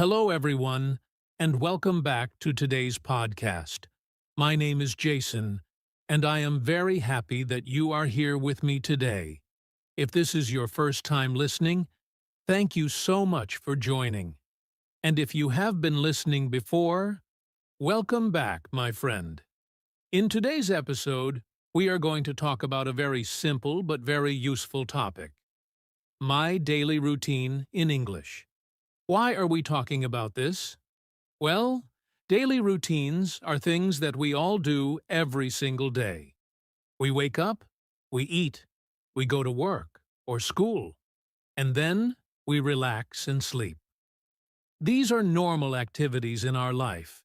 Hello, everyone, and welcome back to today's podcast. My name is Jason, and I am very happy that you are here with me today. If this is your first time listening, thank you so much for joining. And if you have been listening before, welcome back, my friend. In today's episode, we are going to talk about a very simple but very useful topic: my daily routine in English. Why are we talking about this? Well, daily routines are things that we all do every single day. We wake up, we eat, we go to work or school, and then we relax and sleep. These are normal activities in our life.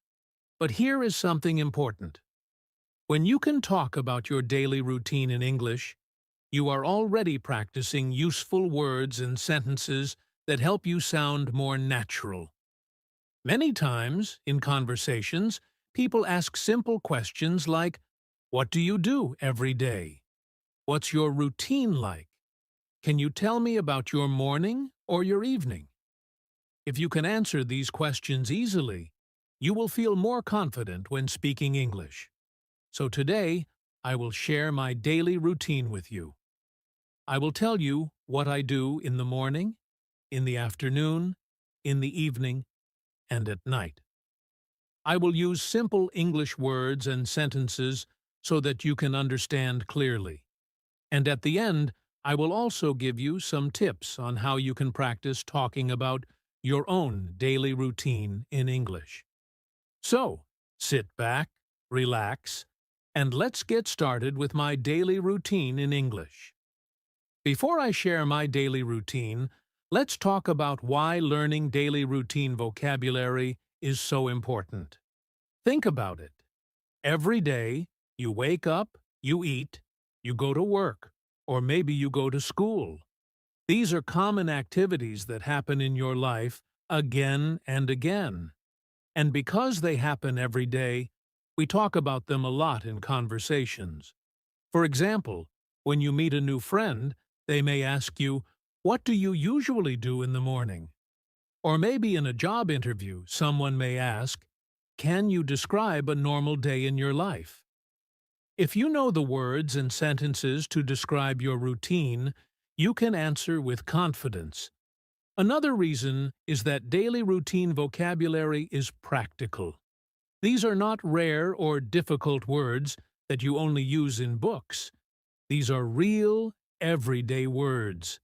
But here is something important. When you can talk about your daily routine in English, you are already practicing useful words and sentences that help you sound more natural. Many times, in conversations, people ask simple questions like, "What do you do every day? What's your routine like? Can you tell me about your morning or your evening?" If you can answer these questions easily, you will feel more confident when speaking English. So today, I will share my daily routine with you. I will tell you what I do in the morning, in the afternoon, in the evening, and at night. I will use simple English words and sentences so that you can understand clearly. And at the end, I will also give you some tips on how you can practice talking about your own daily routine in English. So, sit back, relax, and let's get started with my daily routine in English. Before I share my daily routine, let's talk about why learning daily routine vocabulary is so important. Think about it. Every day, you wake up, you eat, you go to work, or maybe you go to school. These are common activities that happen in your life again and again. And because they happen every day, we talk about them a lot in conversations. For example, when you meet a new friend, they may ask you, "What do you usually do in the morning?" Or maybe in a job interview, someone may ask, "Can you describe a normal day in your life?" If you know the words and sentences to describe your routine, you can answer with confidence. Another reason is that daily routine vocabulary is practical. These are not rare or difficult words that you only use in books. These are real, everyday words.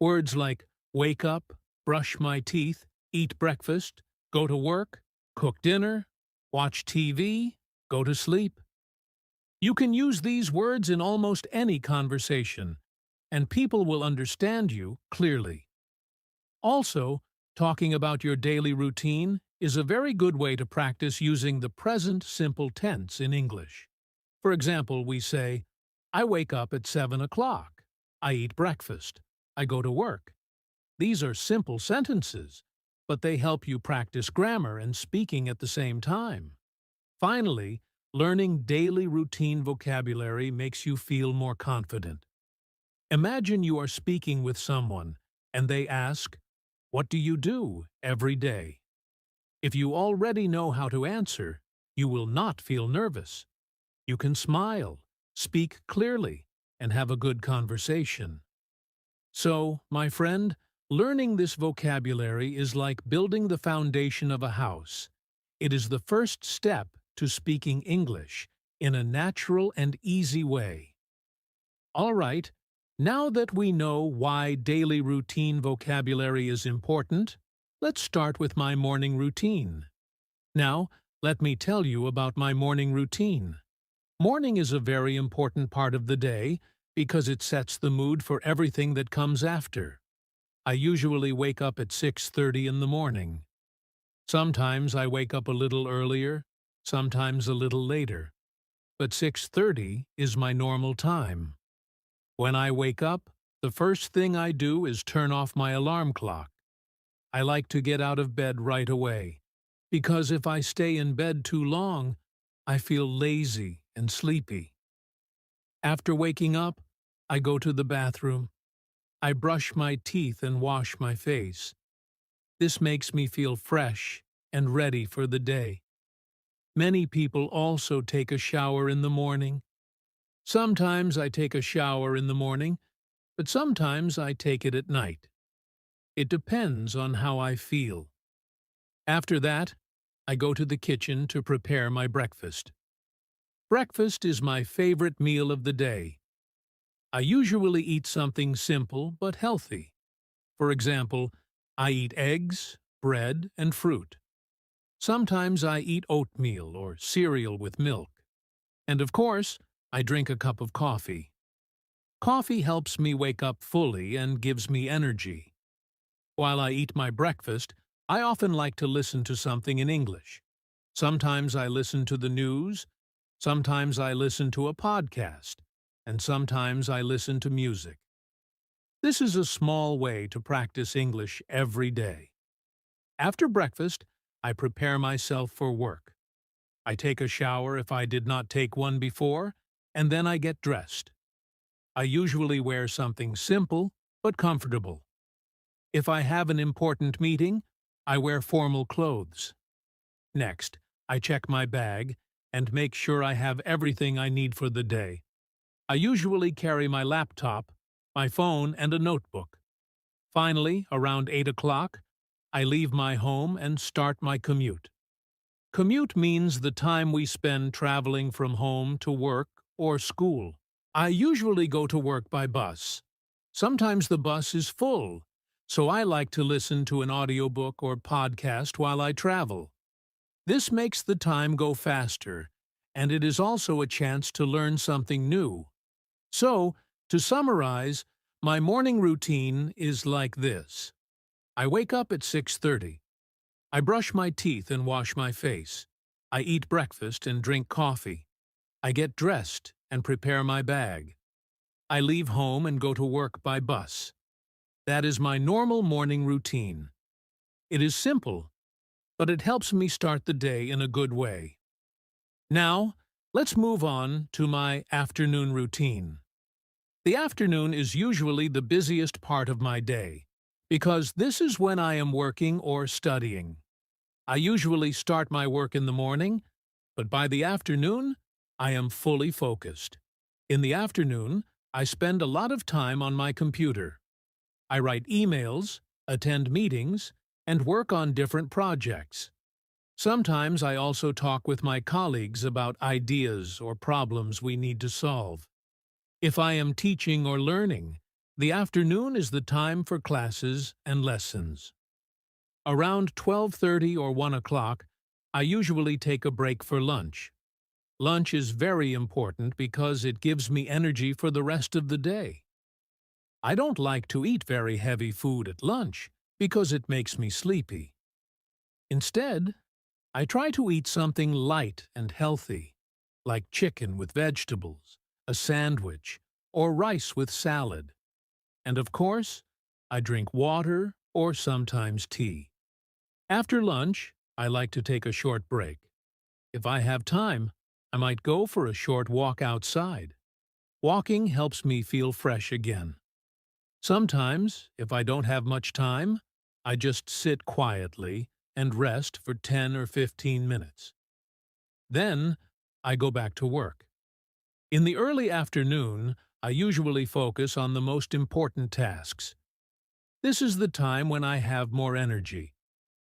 Words like wake up, brush my teeth, eat breakfast, go to work, cook dinner, watch TV, go to sleep. You can use these words in almost any conversation, and people will understand you clearly. Also, talking about your daily routine is a very good way to practice using the present simple tense in English. For example, we say, "I wake up at 7 o'clock. I eat breakfast. I go to work." These are simple sentences, but they help you practice grammar and speaking at the same time. Finally, learning daily routine vocabulary makes you feel more confident. Imagine you are speaking with someone, and they ask, "What do you do every day?" If you already know how to answer, you will not feel nervous. You can smile, speak clearly, and have a good conversation. So, my friend, learning this vocabulary is like building the foundation of a house. It is the first step to speaking English in a natural and easy way. All right, now that we know why daily routine vocabulary is important, let's start with my morning routine. Now, let me tell you about my morning routine. Morning is a very important part of the day because it sets the mood for everything that comes after. I usually wake up at 6:30 in the morning. Sometimes I wake up a little earlier, sometimes a little later, but 6:30 is my normal time. When I wake up, the first thing I do is turn off my alarm clock. I like to get out of bed right away, because if I stay in bed too long, I feel lazy and sleepy. After waking up, I go to the bathroom. I brush my teeth and wash my face. This makes me feel fresh and ready for the day. Many people also take a shower in the morning. Sometimes I take a shower in the morning, but sometimes I take it at night. It depends on how I feel. After that, I go to the kitchen to prepare my breakfast. Breakfast is my favorite meal of the day. I usually eat something simple but healthy. For example, I eat eggs, bread, and fruit. Sometimes I eat oatmeal or cereal with milk. And of course, I drink a cup of coffee. Coffee helps me wake up fully and gives me energy. While I eat my breakfast, I often like to listen to something in English. Sometimes I listen to the news, sometimes I listen to a podcast, and sometimes I listen to music. This is a small way to practice English every day. After breakfast, I prepare myself for work. I take a shower if I did not take one before, and then I get dressed. I usually wear something simple but comfortable. If I have an important meeting, I wear formal clothes. Next, I check my bag and make sure I have everything I need for the day. I usually carry my laptop, my phone, and a notebook. Finally, around 8 o'clock, I leave my home and start my commute. Commute means the time we spend traveling from home to work or school. I usually go to work by bus. Sometimes the bus is full, so I like to listen to an audiobook or podcast while I travel. This makes the time go faster, and it is also a chance to learn something new. So, to summarize, my morning routine is like this. I wake up at 6:30. I brush my teeth and wash my face. I eat breakfast and drink coffee. I get dressed and prepare my bag. I leave home and go to work by bus. That is my normal morning routine. It is simple, but it helps me start the day in a good way. Now, let's move on to my afternoon routine. The afternoon is usually the busiest part of my day, because this is when I am working or studying. I usually start my work in the morning, but by the afternoon, I am fully focused. In the afternoon, I spend a lot of time on my computer. I write emails, attend meetings, and work on different projects. Sometimes I also talk with my colleagues about ideas or problems we need to solve. If I am teaching or learning, the afternoon is the time for classes and lessons. Around 12:30 or 1 o'clock, I usually take a break for lunch. Lunch is very important because it gives me energy for the rest of the day. I don't like to eat very heavy food at lunch because it makes me sleepy. Instead, I try to eat something light and healthy, like chicken with vegetables, a sandwich, or rice with salad. And of course, I drink water or sometimes tea. After lunch, I like to take a short break. If I have time, I might go for a short walk outside. Walking helps me feel fresh again. Sometimes, if I don't have much time, I just sit quietly and rest for 10 or 15 minutes. Then, I go back to work. In the early afternoon, I usually focus on the most important tasks. This is the time when I have more energy,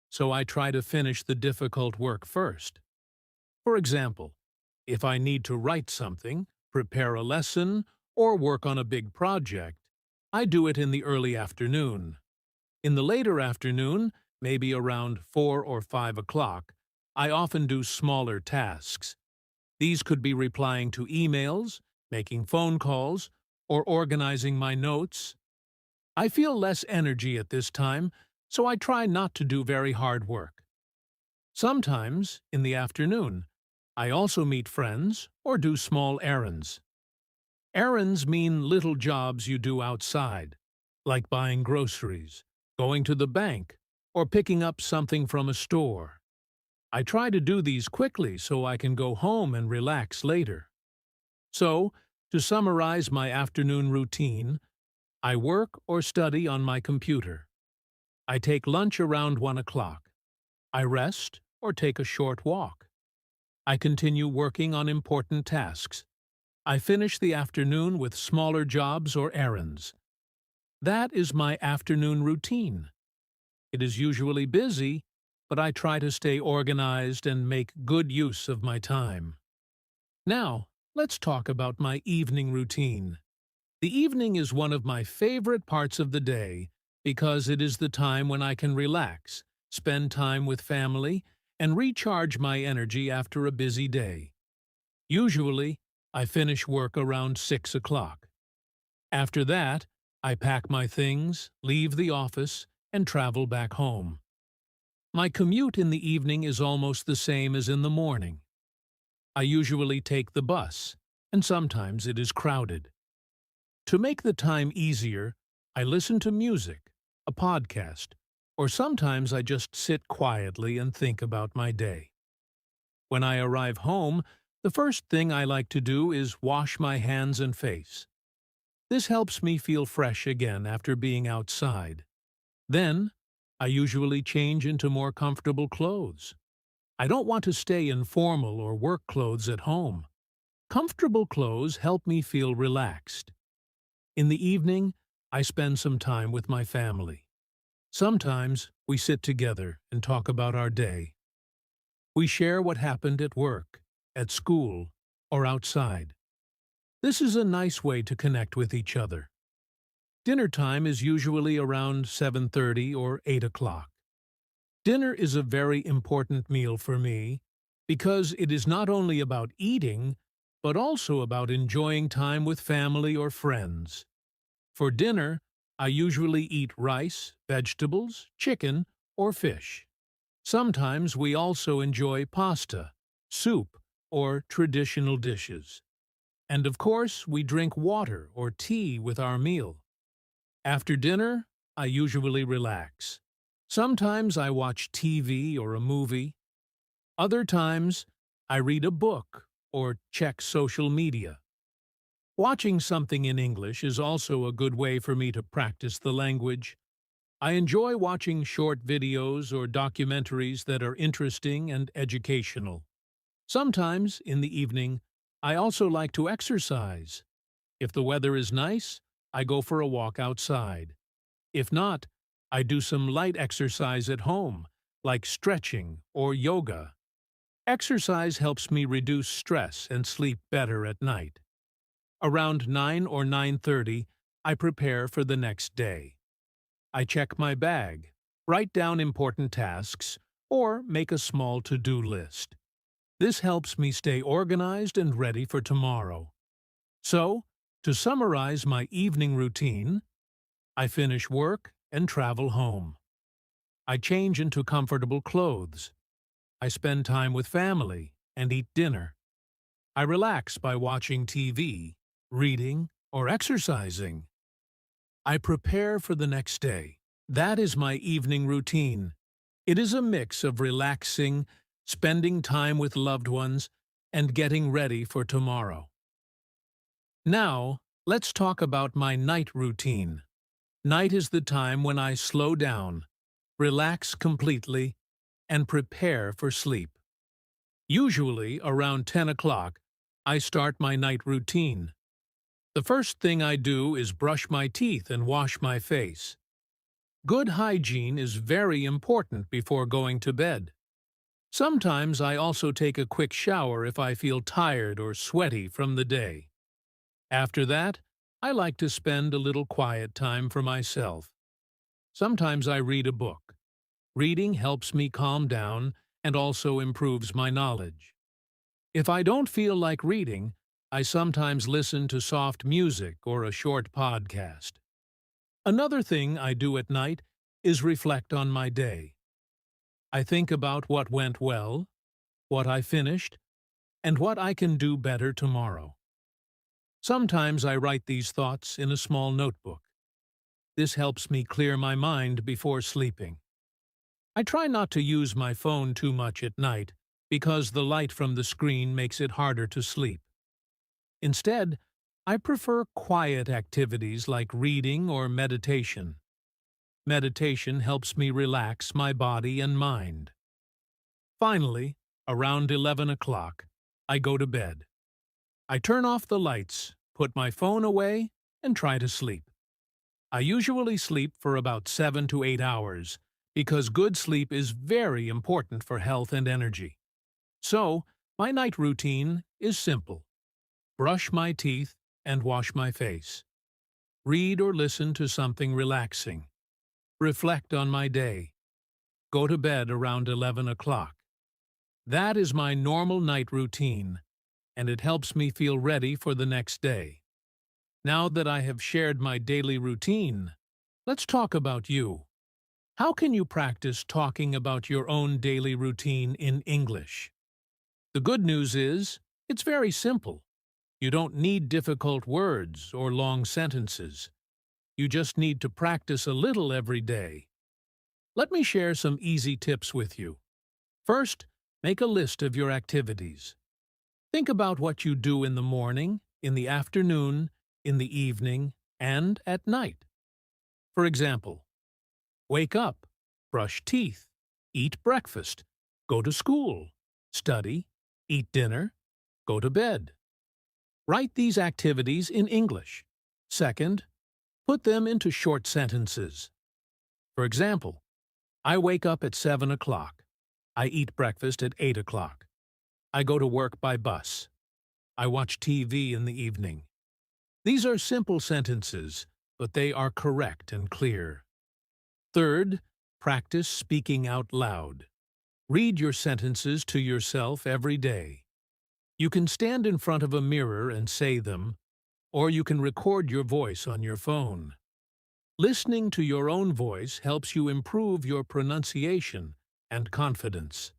so I try to finish the difficult work first. For example, if I need to write something, prepare a lesson, or work on a big project, I do it in the early afternoon. In the later afternoon, maybe around 4 or 5 o'clock, I often do smaller tasks. These could be replying to emails, making phone calls, or organizing my notes. I feel less energy at this time, so I try not to do very hard work. Sometimes, in the afternoon, I also meet friends or do small errands. Errands mean little jobs you do outside, like buying groceries, going to the bank, or picking up something from a store. I try to do these quickly so I can go home and relax later. So, to summarize my afternoon routine, I work or study on my computer. I take lunch around 1 o'clock. I rest or take a short walk. I continue working on important tasks. I finish the afternoon with smaller jobs or errands. That is my afternoon routine. It is usually busy, but I try to stay organized and make good use of my time. Now, let's talk about my evening routine. The evening is one of my favorite parts of the day because it is the time when I can relax, spend time with family, and recharge my energy after a busy day. Usually, I finish work around 6 o'clock. After that, I pack my things, leave the office, and travel back home. My commute in the evening is almost the same as in the morning. I usually take the bus, and sometimes it is crowded. To make the time easier, I listen to music, a podcast, or sometimes I just sit quietly and think about my day. When I arrive home, the first thing I like to do is wash my hands and face. This helps me feel fresh again after being outside. Then, I usually change into more comfortable clothes. I don't want to stay in formal or work clothes at home. Comfortable clothes help me feel relaxed. In the evening, I spend some time with my family. Sometimes we sit together and talk about our day. We share what happened at work, at school, or outside. This is a nice way to connect with each other. Dinner time is usually around 7:30 or 8 o'clock. Dinner is a very important meal for me because it is not only about eating, but also about enjoying time with family or friends. For dinner, I usually eat rice, vegetables, chicken, or fish. Sometimes we also enjoy pasta, soup, or traditional dishes. And of course, we drink water or tea with our meal. After dinner, I usually relax. Sometimes I watch TV or a movie. Other times, I read a book or check social media. Watching something in English is also a good way for me to practice the language. I enjoy watching short videos or documentaries that are interesting and educational. Sometimes, in the evening, I also like to exercise. If the weather is nice, I go for a walk outside. If not, I do some light exercise at home, like stretching or yoga. Exercise helps me reduce stress and sleep better at night. Around 9 or 9:30, I prepare for the next day. I check my bag, write down important tasks, or make a small to-do list. This helps me stay organized and ready for tomorrow. So, to summarize my evening routine, I finish work and travel home. I change into comfortable clothes. I spend time with family and eat dinner. I relax by watching TV, reading, or exercising. I prepare for the next day. That is my evening routine. It is a mix of relaxing, spending time with loved ones, and getting ready for tomorrow. Now, let's talk about my night routine. Night is the time when I slow down, relax completely, and prepare for sleep. Usually, around 10 o'clock, I start my night routine. The first thing I do is brush my teeth and wash my face. Good hygiene is very important before going to bed. Sometimes I also take a quick shower if I feel tired or sweaty from the day. After that, I like to spend a little quiet time for myself. Sometimes I read a book. Reading helps me calm down and also improves my knowledge. If I don't feel like reading, I sometimes listen to soft music or a short podcast. Another thing I do at night is reflect on my day. I think about what went well, what I finished, and what I can do better tomorrow. Sometimes I write these thoughts in a small notebook. This helps me clear my mind before sleeping. I try not to use my phone too much at night because the light from the screen makes it harder to sleep. Instead, I prefer quiet activities like reading or meditation. meditation helps me relax my body and mind. Finally, around 11 o'clock, I go to bed. I turn off the lights, put my phone away, and try to sleep. I usually sleep for about 7 to 8 hours because good sleep is very important for health and energy. So, my night routine is simple. Brush my teeth and wash my face. Read or listen to something relaxing. Reflect on my day. Go to bed around 11 o'clock. That is my normal night routine, and it helps me feel ready for the next day. Now that I have shared my daily routine, let's talk about you. How can you practice talking about your own daily routine in English? The good news is, it's very simple. You don't need difficult words or long sentences. You just need to practice a little every day. Let me share some easy tips with you. First, make a list of your activities. Think about what you do in the morning, in the afternoon, in the evening, and at night. For example, wake up, brush teeth, eat breakfast, go to school, study, eat dinner, go to bed. Write these activities in English. Second, put them into short sentences. For example, I wake up at 7 o'clock. I eat breakfast at 8 o'clock. I go to work by bus. I watch TV in the evening. These are simple sentences, but they are correct and clear. Third, practice speaking out loud. Read your sentences to yourself every day. You can stand in front of a mirror and say them, or you can record your voice on your phone. Listening to your own voice helps you improve your pronunciation and confidence.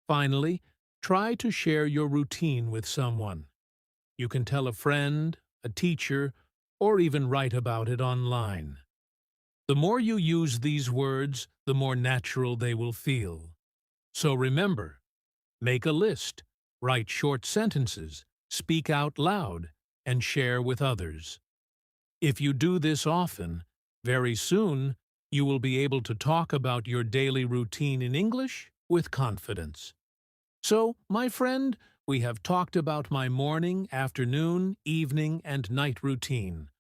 Finally, try to share your routine with someone. You can tell a friend, a teacher, or even write about it online. The more you use these words, the more natural they will feel. So remember, make a list, write short sentences, speak out loud, and share with others. If you do this often, very soon you will be able to talk about your daily routine in English with confidence. So, my friend, we have talked about my morning, afternoon, evening, and night routine.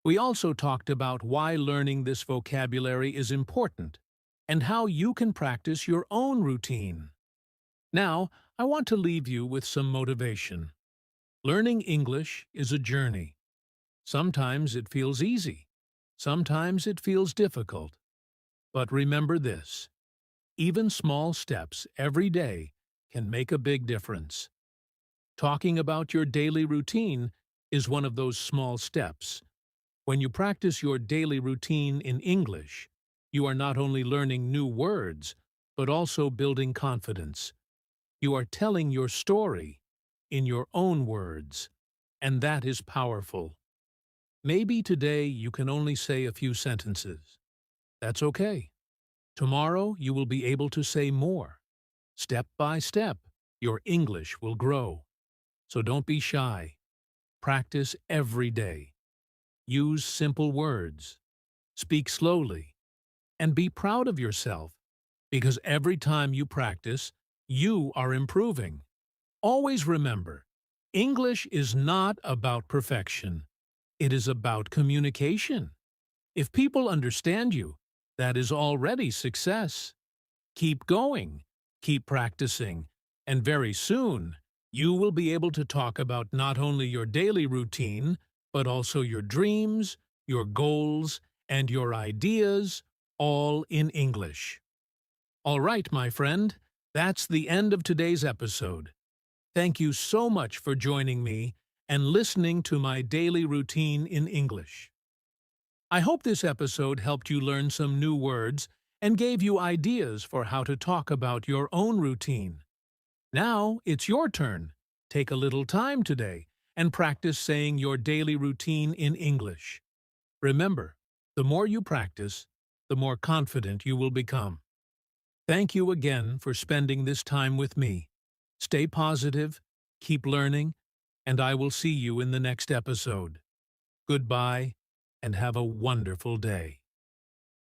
We also talked about why learning this vocabulary is important and how you can practice your own routine. Now, I want to leave you with some motivation. Learning English is a journey. Sometimes it feels easy. Sometimes it feels difficult. But remember this: even small steps every day can make a big difference. Talking about your daily routine is one of those small steps. When you practice your daily routine in English, you are not only learning new words, but also building confidence. You are telling your story in your own words, and that is powerful. Maybe today you can only say a few sentences. That's okay. Tomorrow you will be able to say more. Step by step, your English will grow. So don't be shy. Practice every day. Use simple words. Speak slowly. And be proud of yourself, because every time you practice, you are improving. Always remember, English is not about perfection. It is about communication. If people understand you, that is already success. Keep going, keep practicing, and very soon, you will be able to talk about not only your daily routine, but also your dreams, your goals, and your ideas, all in English. All right, my friend, that's the end of today's episode. Thank you so much for joining me and listening to my daily routine in English. I hope this episode helped you learn some new words and gave you ideas for how to talk about your own routine. Now it's your turn. Take a little time today and practice saying your daily routine in English. Remember, the more you practice, the more confident you will become. Thank you again for spending this time with me. Stay positive, keep learning, and I will see you in the next episode. Goodbye, and have a wonderful day.